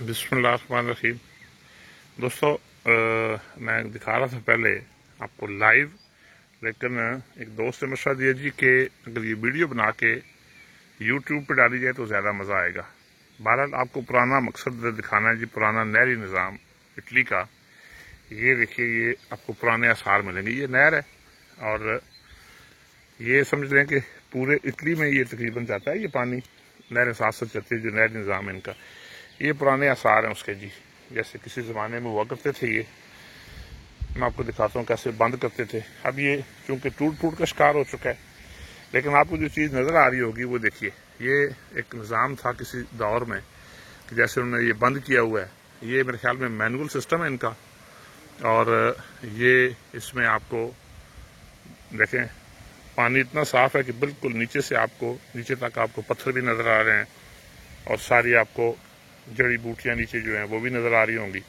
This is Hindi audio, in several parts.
बिस्मिल्लाहिर्रहमानिर्रहीम। दोस्तों, मैं दिखा रहा था पहले आपको लाइव, लेकिन एक दोस्त ने मशवरा दिया जी कि अगर ये वीडियो बना के यूट्यूब पे डाली जाए तो ज़्यादा मज़ा आएगा। बहरहाल आपको पुराना मकसद दिखाना है जी, पुराना नहरी निज़ाम इटली का। ये देखिए, ये आपको पुराने आसार मिलेंगे। ये नहर है और ये समझ लें कि पूरे इटली में ये तकरीबन जाता है। ये पानी नहरें साथ साथ चलती है, जो नहरी निज़ाम है इनका। ये पुराने आसार हैं उसके जी, जैसे किसी ज़माने में हुआ करते थे। ये मैं आपको दिखाता हूँ कैसे बंद करते थे। अब ये चूंकि टूट फूट का शिकार हो चुका है, लेकिन आपको जो चीज़ नज़र आ रही होगी वो देखिए। ये एक निज़ाम था किसी दौर में कि जैसे उन्होंने ये बंद किया हुआ है। ये मेरे ख्याल में मैनुअल सिस्टम है इनका, और ये इसमें आपको देखें पानी इतना साफ है कि बिल्कुल नीचे तक आपको पत्थर भी नज़र आ रहे हैं, और सारी आपको जड़ी बूटियां नीचे जो हैं वो भी नजर आ रही होंगी।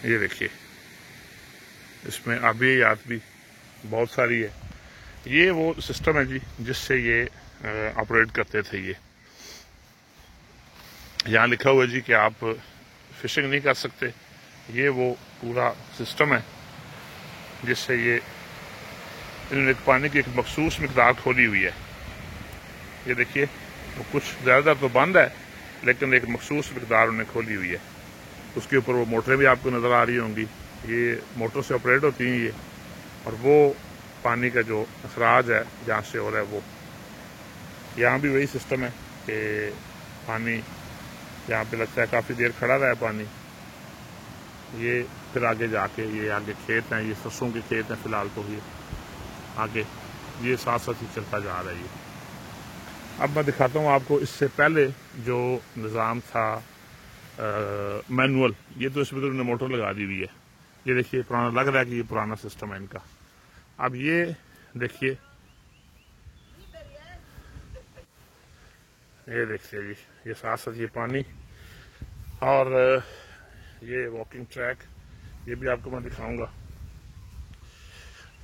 ये देखिए, इसमें आबियात भी बहुत सारी है। ये वो सिस्टम है जी जिससे ये ऑपरेट करते थे। ये यहाँ लिखा हुआ है जी कि आप फिशिंग नहीं कर सकते। ये वो पूरा सिस्टम है जिससे ये इन्होंने पानी की एक मखसूस मिकदार खोली हुई है। ये देखिए, वो कुछ ज़्यादा तो बंद है, लेकिन एक मखसूस मिकदार उन्हें खोली हुई है। उसके ऊपर वो मोटरें भी आपको नज़र आ रही होंगी। ये मोटर से ऑपरेट होती हैं ये, और वो पानी का जो अखराज है जहाँ से हो रहा है वो। यहाँ भी वही सिस्टम है कि पानी यहाँ पे लगता है काफ़ी देर खड़ा रहा है पानी। ये फिर आगे जाके ये आगे खेत हैं, ये सरसों के खेत हैं फिलहाल। तो ये आगे ये साथ साथ ही चलता जा रहा है ये। अब मैं दिखाता हूँ आपको इससे पहले जो निज़ाम था मैनुअल। ये तो इसमें तो उन्होंने मोटर लगा दी हुई है। ये देखिए, पुराना लग रहा है कि ये पुराना सिस्टम है इनका। अब ये देखिए, ये देखिए जी, ये साथ साथ ये पानी, और ये वॉकिंग ट्रैक, ये भी आपको मैं दिखाऊंगा।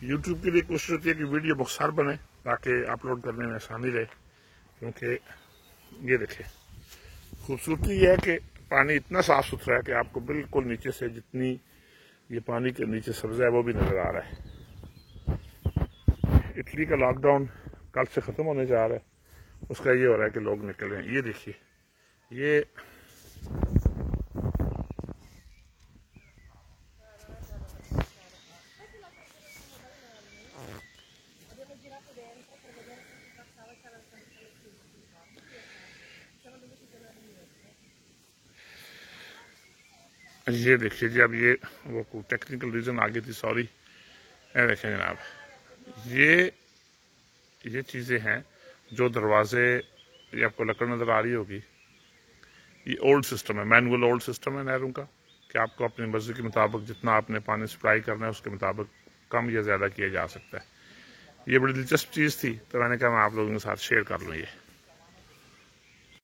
यूट्यूब के लिए कोशिश होती है कि वीडियो मुख्तसर बने ताकि अपलोड करने में आसानी रहे, क्योंकि ये देखिए खूबसूरती यह है कि पानी इतना साफ सुथरा है कि आपको बिल्कुल नीचे से जितनी ये पानी के नीचे सब्जा है वो भी नजर आ रहा है। इटली का लॉकडाउन कल से ख़त्म होने जा रहा है, उसका ये हो रहा है कि लोग निकल रहे हैं। ये देखिए, ये ये देखिए जी, अब ये वो टेक्निकल रीज़न आ गई थी, सॉरी। देखें जनाब, ये चीज़ें हैं जो दरवाजे, ये आपको लकड़ नज़र आ रही होगी। ये ओल्ड सिस्टम है, मैनुअल ओल्ड सिस्टम है नहरों का, कि आपको अपनी मर्जी के मुताबिक जितना आपने पानी सप्लाई करना है उसके मुताबिक कम या ज़्यादा किया जा सकता है। ये बड़ी दिलचस्प चीज़ थी, तो मैंने कहा मैं आप लोगों के साथ शेयर कर लूँ ये।